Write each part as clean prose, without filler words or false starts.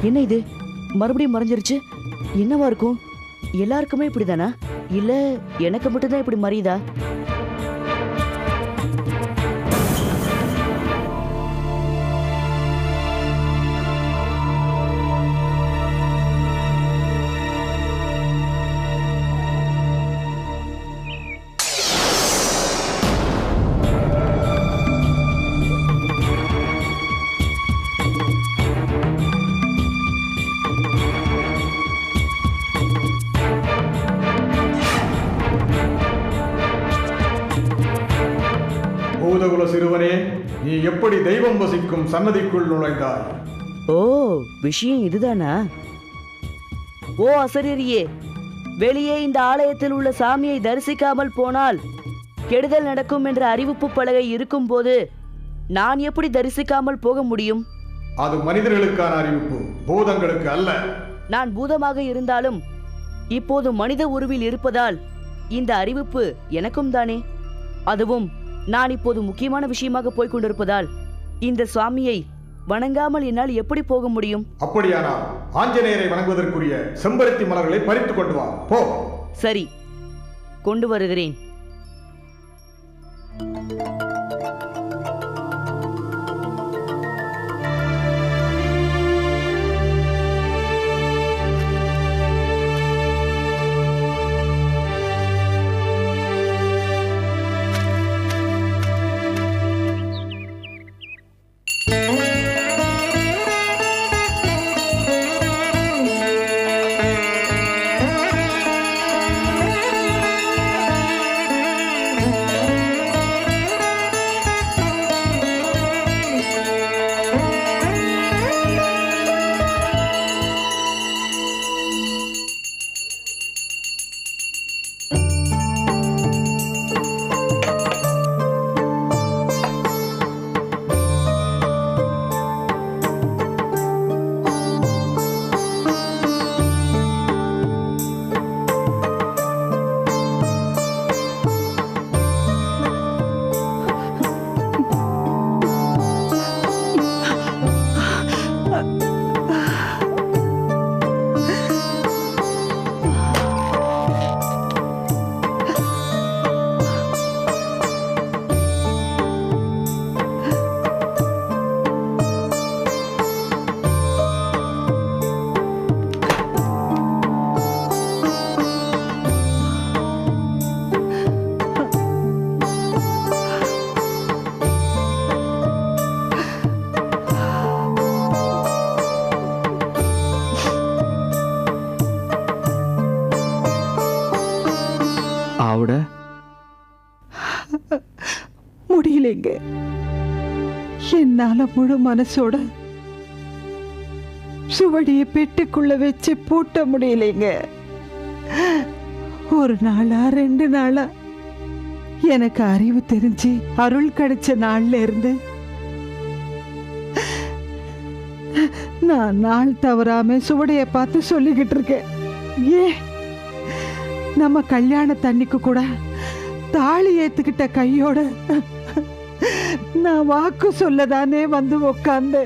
என்ன இது மறுபடியும் மறைஞ்சிருச்சு? என்னவா இருக்கும்? எல்லாருக்குமே இப்படிதானா, இல்ல எனக்கு மட்டும்தான் இப்படி மறையுதா? பூதகுல சிறுவனே, நீ எப்படி தெய்வம் வசிக்கும் சன்னதிக்குள் நுழைந்தாய்? ஓ, விஷயம் இதுதானா? ஓ அசரீரியே, வெளியே இந்த ஆலயத்தில் உள்ள சாமியை தரிசிக்காமல் போனால் கெடுதல் நடக்கும் என்ற அறிவிப்பு பலகை இருக்கும் போது நான் எப்படி தரிசிக்காமல் போக முடியும்? அது மனிதர்களுக்கான அறிவிப்பு, பூதங்களுக்கு அல்ல. நான் பூதமாக இருந்தாலும் இப்போது மனித உருவில் இருப்பதால் இந்த அறிவிப்பு எனக்கும் தானே. அதுவும் நான் இப்போது முக்கியமான விஷயமாக போய்க் கொண்டிருப்பதால் இந்த சுவாமியை வணங்காமல் என்னால் எப்படி போக முடியும்? அப்படியானால் ஆஞ்சநேயரை வணங்குவதற்குரிய செம்பருத்தி மலர்களை பறித்துக் கொண்டு வா. போ. சரி, கொண்டு வருகிறேன். முடியலைங்க. என்னால முழு மனசோட சுவடியை பெட்டுக்குள்ள வச்சு பூட்ட முடியலைங்க. ஒரு நாளா 2 நாளா எனக்கு அறிவு தெரிஞ்சு அருள் கிடைச்ச நாள்ல இருந்து நான் நாள் தவறாம சுவடைய பார்த்து சொல்லிக்கிட்டு இருக்கேன். நம்ம கல்யாண தண்ணிக்கு கூட தாலி ஏத்துக்கிட்ட கையோட நான் வாக்கு சொல்லதானே வந்து உட்கார்ந்து.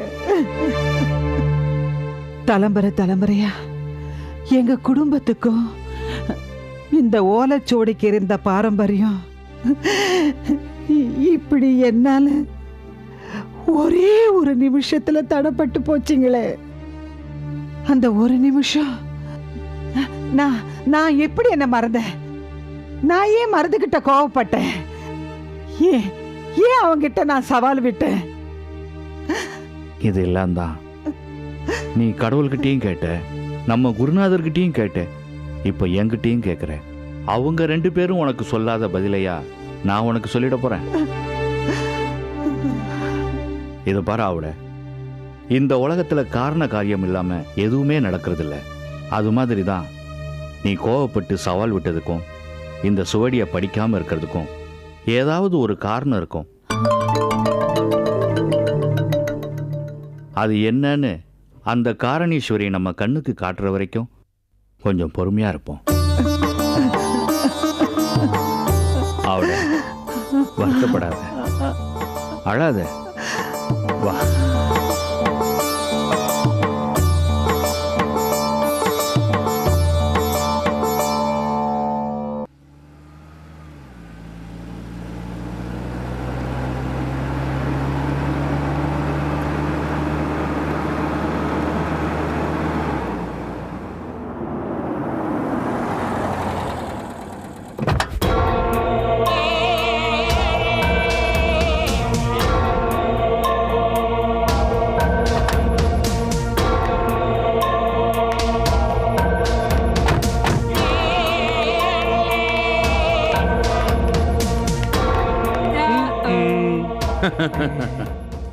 தலைமுறையா எங்க குடும்பத்துக்கும் இந்த ஓலைச்சோடிக்கு இருந்த பாரம்பரியம் இப்படி என்னால ஒரே ஒரு நிமிஷத்துல தடப்பட்டு போச்சுங்களே. அந்த ஒரு நிமிஷம் நான் எப்படி என்ன மறந்தேன்? நான் ஏன் மறந்துகிட்ட கோவப்பட்டேன்? ஏன் அவங்கிட்ட நான் சவால் விட்டேன்? இதெல்லாம் தான் நீ கடவுள்கிட்டயும் கேட்ட, நம்ம குருநாதர்கிட்டயும் கேட்ட, இப்ப என்கிட்டயும் கேட்கிற. அவங்க 2 பேரும் உனக்கு சொல்லாத பதிலையா நான் உனக்கு சொல்லிட போறேன்? இதை பாரு ஆவுட, இந்த உலகத்துல காரண காரியம் இல்லாம எதுவுமே நடக்கிறது இல்லை. அது மாதிரி தான் நீ கோவப்பட்டு சவால் விட்டதுக்கும் இந்த சுவடியை படிக்காம இருக்கிறதுக்கும் ஏதாவது ஒரு காரணம் இருக்கும். அது என்னன்னு அந்த காரணீஸ்வரி நம்ம கண்ணுக்கு காட்டுற வரைக்கும் கொஞ்சம் பொறுமையா இருப்போம். அவளை வருத்தப்படாத, அழாத, வா.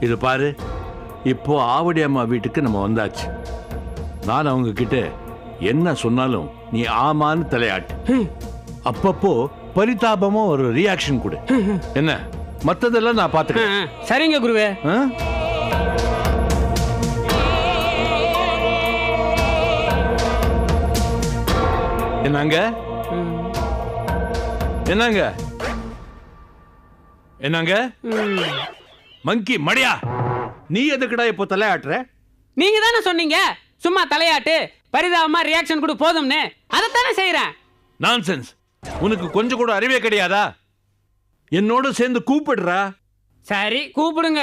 இது பாரு, இப்போ ஆவடி அம்மா வீட்டுக்கு நம்ம வந்தாச்சு. நான் அவங்க கிட்ட என்ன சொன்னாலும் நீ ஆமான்னு தலையாட்டு. அப்பப்போ பரிதாபமா ஒரு ரியாக்ஷன் கொடு. என்ன, மத்ததெல்லாம் நான் பாத்துக்கிறேன். சரிங்க குருவே. என்னங்க என்னங்க என்னங்க மங்கி மடியா, நீ எதுக்குடா இப்போ தலையாட்டுற? நீங்க தானே சொன்னீங்க சும்மா தலையாட்டு பரிதாபமா ரியாக்ஷன் கொடு போதும்னு. அதைத்தானே செய்யறேன். நான்சென்ஸ். உனக்கு கொஞ்சம் கூட அறிவே கிடையாதா? என்னோட சேர்ந்து கூப்பிடுறா. சரி கூப்பிடுங்க.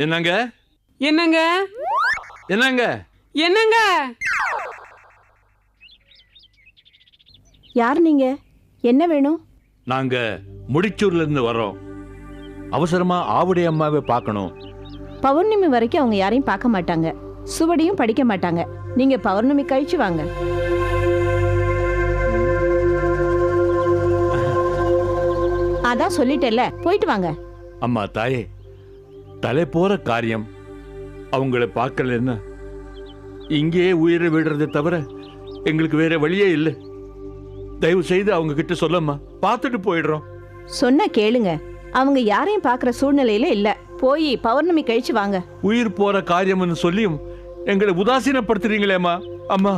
என்னங்க என்னங்க என்னங்க என்னங்க? யார் நீங்க? என்ன வேணும்? நாங்க முடிச்சூர்ல இருந்து வரோம். அவசரமா ஆவுடை அம்மாவை பார்க்கணும். பௌர்ணமி வரைக்கும் அவங்க யாரையும் பார்க்க மாட்டாங்க, சுவடியும் படிக்க மாட்டாங்க. நீங்க பௌர்ணமி கழிச்சு வாங்க. அதான் சொல்லிட்டேல்ல, போயிட்டு வாங்க. அம்மா தாயே, தலை போற காரியம். அவங்கள பார்க்கலன்னா இங்கேயே உயிரை விடுறதை தவிர எங்களுக்கு வேற வழியே இல்லை. தயவு செய்து அவங்க கிட்ட சொல்லம்மா, பார்த்துட்டு போயிடுறோம். சொன்ன கேளுங்க, அவங்க யாரையும் பார்க்குற சூழ்நிலையில இல்ல. போய் பௌர்ணமி கழிச்சு வாங்க. உயிர் போற காரியம்னு சொல்லியும் எங்களை உதாசீனப்படுத்துறீங்களேம்மா. அம்மா,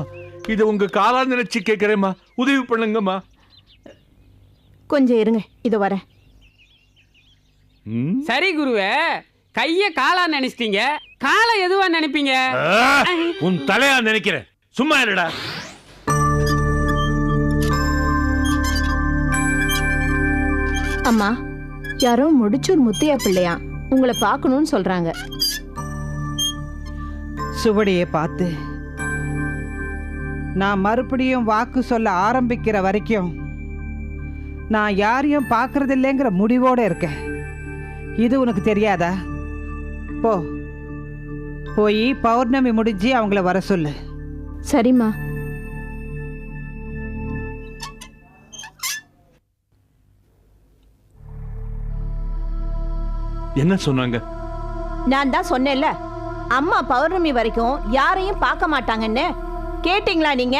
இதை உங்க காலா நினைச்சு கேட்கிறேம்மா, உதவி பண்ணுங்கம்மா. கொஞ்சம் இருங்க, இது வரேன். சரி குருவே, கைய காலா நினைச்சிட்டீங்க, காலை எதுவா நினைப்பீங்க? உன் தலையா நினைக்கிறேன். சும்மா இருடா. அம்மா, யாரோ முடிச்சூர் முத்தையா பிள்ளையா உங்களை பார்க்கணும்னு சொல்றாங்க. சுவடியை பார்த்து நான் மறுபடியும் வாக்கு சொல்ல ஆரம்பிக்கிற வரைக்கும் நான் யாரையும் பார்க்கறது இல்லைங்கிற முடிவோட இருக்கேன். இது உனக்கு தெரியாதா? போ, போய் பௌர்ணமி முடிஞ்சு அவங்கள வர சொல்லு. சரிம்மா. என்ன சொன்னாங்க? நான் தான் சொன்னேன்ல, அம்மா பௌர்ணமி வரைக்கும் யாரையும் பார்க்க மாட்டாங்கன்னு. கேட்டீங்களா நீங்க?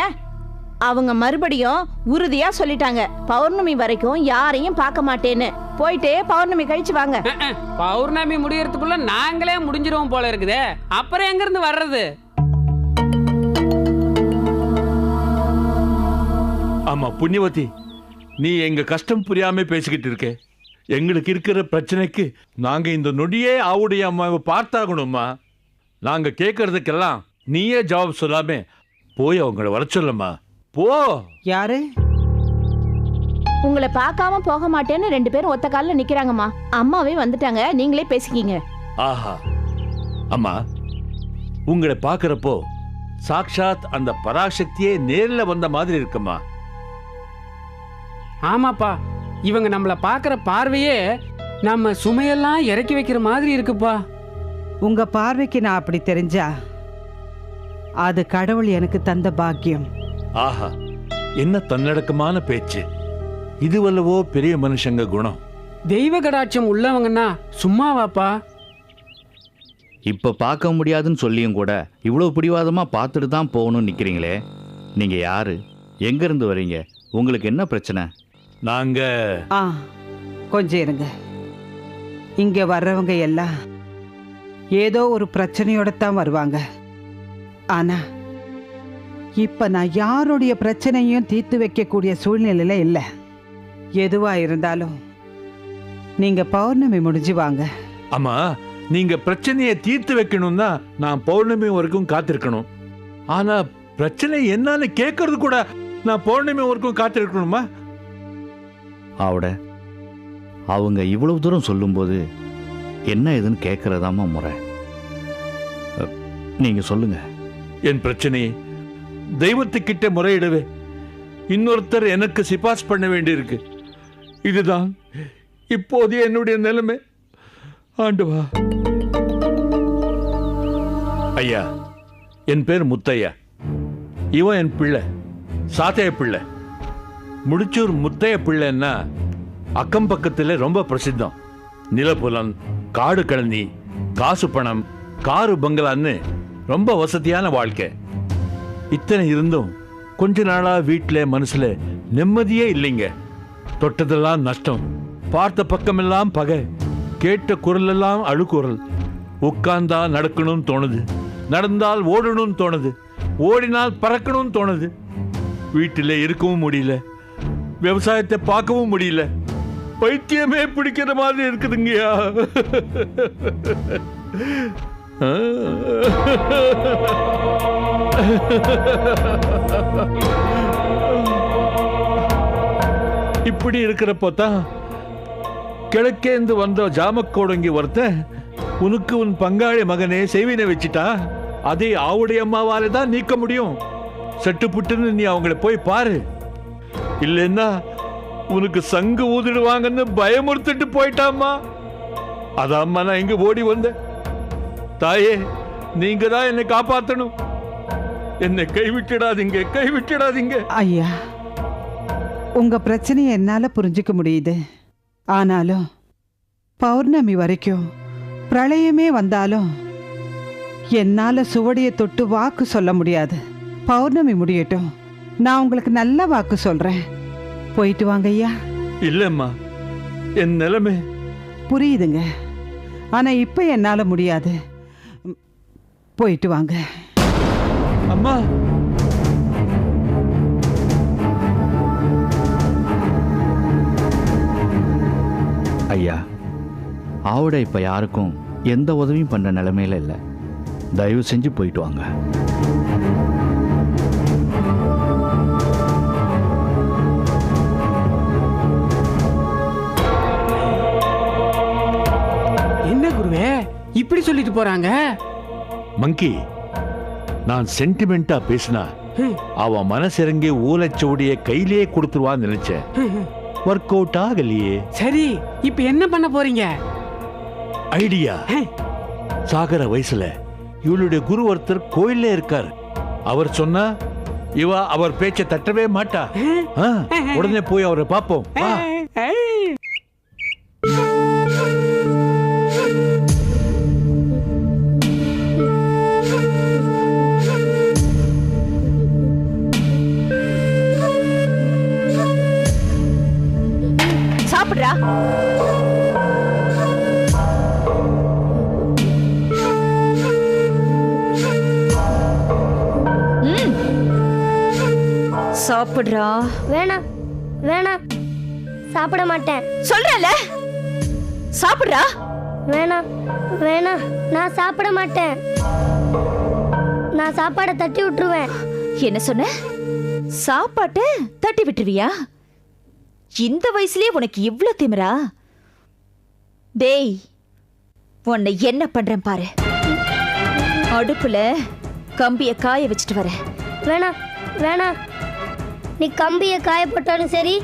அவங்க மறுபடியும் உறுதியா சொல்லிட்டாங்க, பௌர்ணமி வரைக்கும் யாரையும் பார்க்க மாட்டேன்னு. போயிட்டு பௌர்ணமி கழிச்சு வாங்க. பௌர்ணமி முடியறதுக்குள்ள நாங்களே முடிஞ்சிருவோம் போல இருக்குதே, அப்புறம் எங்க இருந்து வர்றது? ஆமா புண்ணியவதி, நீ எங்க கஷ்டம் புரியாம பேசிக்கிட்டு இருக்க. எங்களுக்கு இருக்கிற பிரச்சனைக்கு நாங்க இந்த நொடியே ஆவுடைய அம்மாவை பார்த்தாகணும்மா. நாங்க கேட்கறதுக்கெல்லாம் நீயே ஜவாப் சொல்லாம போய் அவங்கள வர சொல்லம்மா. போ. யாரு? உங்களை பார்க்காம போக மாட்டேன்னு 2 பேரும் ஒத்த காலில் நிக்கிறாங்கம்மா. அம்மாவே வந்துட்டாங்க, நீங்களே பேசிக்கிங்க. ஆஹா அம்மா, உங்களை பார்க்கறப்போ சாக்ஷாத் அந்த பராசக்தியே நேர்ல வந்த மாதிரி இருக்குமா. ஆமாப்பா, இவங்க நம்மள பாக்குற பார்வையே நம்ம சுமையெல்லாம் இறக்கி வைக்கிற மாதிரி இருக்குப்பா. உங்க பார்வைக்கு நான் அப்படி தெரிஞ்சா அது கடவுள் எனக்கு தந்த பாக்கியம். ஆஹா, என்ன தன்னடக்கமான பேச்சு. இதுவல்லவோ பெரிய மனுஷங்க குணம். தெய்வ கடாட்சம் உள்ளவங்கன்னா சும்மாவாப்பா. இப்போ பார்க்க முடியாதுன்னு சொல்லியும் கூட இவ்வளோ பிடிவாதமா பார்த்துட்டு தான் போகணும்னு நிற்கிறீங்களே. நீங்க யாரு, எங்கேருந்து வரீங்க, உங்களுக்கு என்ன பிரச்சனை? நாங்க கொஞ்சம் இருங்க. இங்க வர்றவங்க எல்லாம் ஏதோ ஒரு பிரச்சனையோட தான் வருவாங்க. ஆனா இப்ப நான் யாருடைய பிரச்சனையும் தீர்த்து வைக்கக்கூடிய சூழ்நிலையில இல்லை. எதுவா இருந்தாலும் நீங்க பௌர்ணமி முடிஞ்சு வாங்க. அம்மா, நீங்க பிரச்சனையை தீர்த்து வைக்கணும்னா நான் பௌர்ணமி வரைக்கும் காத்திருக்கணும். ஆனா பிரச்சனை என்னன்னு கேட்கறது கூட நான் பௌர்ணமி வரைக்கும் காத்திருக்கணுமா? ஆவுட, அவங்க இவ்வளவு தூரம் சொல்லும்போது என்ன ஏதுன்னு கேட்கறதாமா முறை. நீங்க சொல்லுங்க. என் பிரச்சனையை தெய்வத்துக்கிட்ட முறையிடவே இன்னொருத்தர் எனக்கு சிபாஸ் பண்ண வேண்டியிருக்கு. இதுதான் இப்போதைய என்னுடைய நிலைமை. ஆண்டவா. ஐயா, என் பேர் முத்தையா. இவன் என் பிள்ளை சாத்தைய பிள்ளை. முடிச்சூர் முத்தைய பிள்ளைன்னா அக்கம் பக்கத்தில் ரொம்ப பிரசித்தம். நிலப்புலம், காடு கழனி, காசு பணம், காரு பங்களான்னு ரொம்ப வசதியான வாழ்க்கை. இத்தனை இருந்தும் கொஞ்ச நாளா வீட்டில் மனசுல நிம்மதியே இல்லைங்க. தொட்டதெல்லாம் நஷ்டம், பார்த்த பக்கமெல்லாம் பகை, கேட்ட குரல் எல்லாம் அழுக்குரல். உட்கார்ந்தா நடக்கணும்னு தோணுது, நடந்தால் ஓடணும்னு தோணுது, ஓடினால் பறக்கணும்னு தோணுது. வீட்டில் இருக்கவும் முடியல, விவசாயத்தை பார்க்கவும் முடியல. பைத்தியமே பிடிக்கிற மாதிரி இருக்குதுங்கய்யா. இப்படி இருக்கிறப்போ தான் கிழக்கேந்து வந்த ஜாமக்கோடங்கி ஒருத்தன், உனக்கு உன் பங்காளி மகனே செய்வினை வச்சிட்டா, அதை ஆவுடைய அம்மாவாலே தான் நீக்க முடியும். சட்டு புட்டுன்னு நீ அவங்கள போய் பாரு, இல்லைன்னா உனக்கு சங்கு ஊதிடுவாங்கன்னு பயமுறுத்திட்டு போயிட்டாம்மா. அதாம்மா நான் இங்க ஓடி வந்தேன். தாயே, நீங்க தான் என்னை காப்பாத்தணும். என்னை கைவிட்டுடாதீங்க, கைவிட்டுடாதீங்க. ஐயா, உங்க பிரச்சனையை என்னால புரிஞ்சுக்க முடியுது. ஆனாலும் பௌர்ணமி வரைக்கும் பிரளயமே வந்தாலும் என்னால சுவடியை தொட்டு வாக்கு சொல்ல முடியாது. பௌர்ணமி முடியட்டும், நான் உங்களுக்கு நல்ல வாக்கு சொல்றேன். போயிட்டு வாங்க ஐயா. இல்லம்மா, என் நிலைமை புரியுதுங்க, ஆனா இப்ப என்னால முடியாது. போயிட்டு வாங்க. அம்மா. ஐயா, ஆவுடை இப்ப யாருக்கும் எந்த உதவியும் பண்ற நிலைமையில இல்லை. தயவு செஞ்சு போயிட்டு வாங்க. என்ன குருவே இப்படி சொல்லிட்டு போறாங்க? மங்கி, நான் சென்டிமெண்டா பேசினா அவன் மனசிறங்கி ஊலச்சோடிய கையிலேயே கொடுத்துருவான்னு நினைச்சேன். ஒர்க் அவுட் ஆகலையே. சரி, இப்ப என்ன பண்ண போறீங்க? ஐடியா. சாகர வயசுல இவளுடைய குரு ஒருத்தர் கோயில்ல இருக்கார். அவர் சொன்னா இவ அவர் பேச்சை தட்டவே மாட்டா. உடனே போய் அவரை பார்ப்போம். வா. சாப்பிடுறா. சாப்பிடுறா. வேணாம் வேணாம், சாப்பிட மாட்டேன். சொல்றல, சாப்பிடுறா. வேணாம் வேணாம், நான் சாப்பிட மாட்டேன். நான் சாப்பாடை தட்டி விட்டுருவேன். என்ன சொன்ன? சாப்பாட்டை தட்டி விட்டுருவியா? இந்த வயசுலயே உனக்கு இவ்ளோ திமிரா? டேய், உன்னை என்ன பண்றேன் பாரு. அடுப்புல கம்பிய காய வச்சுட்டு வர. வேணாம் வேணாம், நீ கம்பியை காயப்பட்டாலும் சரி,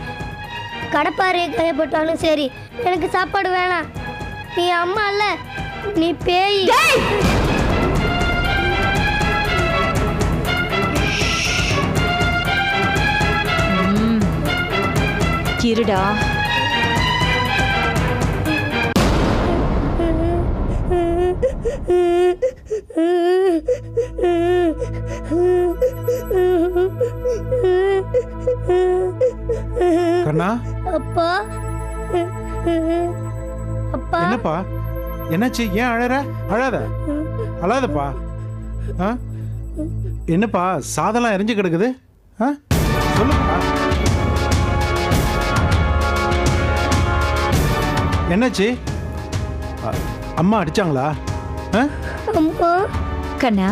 கடப்பாறையை காயப்பட்டாலும் சரி, எனக்கு சாப்பாடு வேணாம். நீ அம்மா இல்ல, நீ பேய். இருடா. கண்ணா. அப்பா. அப்பா. என்னப்பா, என்னாச்சு? ஏன் அழற? அழாத, அழாதப்பா. என்னப்பா, சாதெல்லாம் எரிஞ்சு கிடக்குது? சொல்லுப்பா, என்னாச்சு? அம்மா அடிச்சாங்களா? அம்மா. கண்ணா,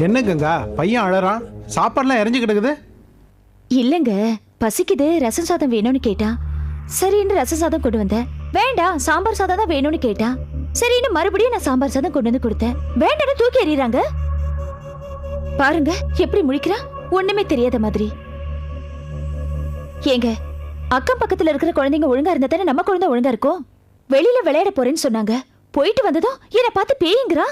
என்ன கங்கா, பையன் அழறான், சாப்பாடுலாம் எரிஞ்சு கிடக்குது? இல்லங்க, பசிக்குது, ரசம் சாதம் வேணும்னு கேட்டா. சரின்னு ரசம் சாதம் கொண்டு வந்தேன். வேண்டாம், சாம்பார் சாதம் தான் வேணும்னு கேட்டா. சரின்னு மறுபடியும் நான் சாம்பார் சாதம் கொண்டு வந்து கொடுத்தேன். வேண்டாம்னு தூக்கி எறியறாங்க. பாருங்க எப்படி முழிக்கிறா, ஒண்ணுமே தெரியாத மாதிரி. ஏங்க, அக்கம் பக்கத்துல இருக்கிற குழந்தைங்க ஒழுங்கா இருந்தா தானே நம்ம குழந்தை ஒழுங்கா இருக்கும். வெளியில விளையாட போறேன்னு சொன்னாங்க, போயிட்டு வந்ததும் என்னை பார்த்து பேய்ங்கிறா.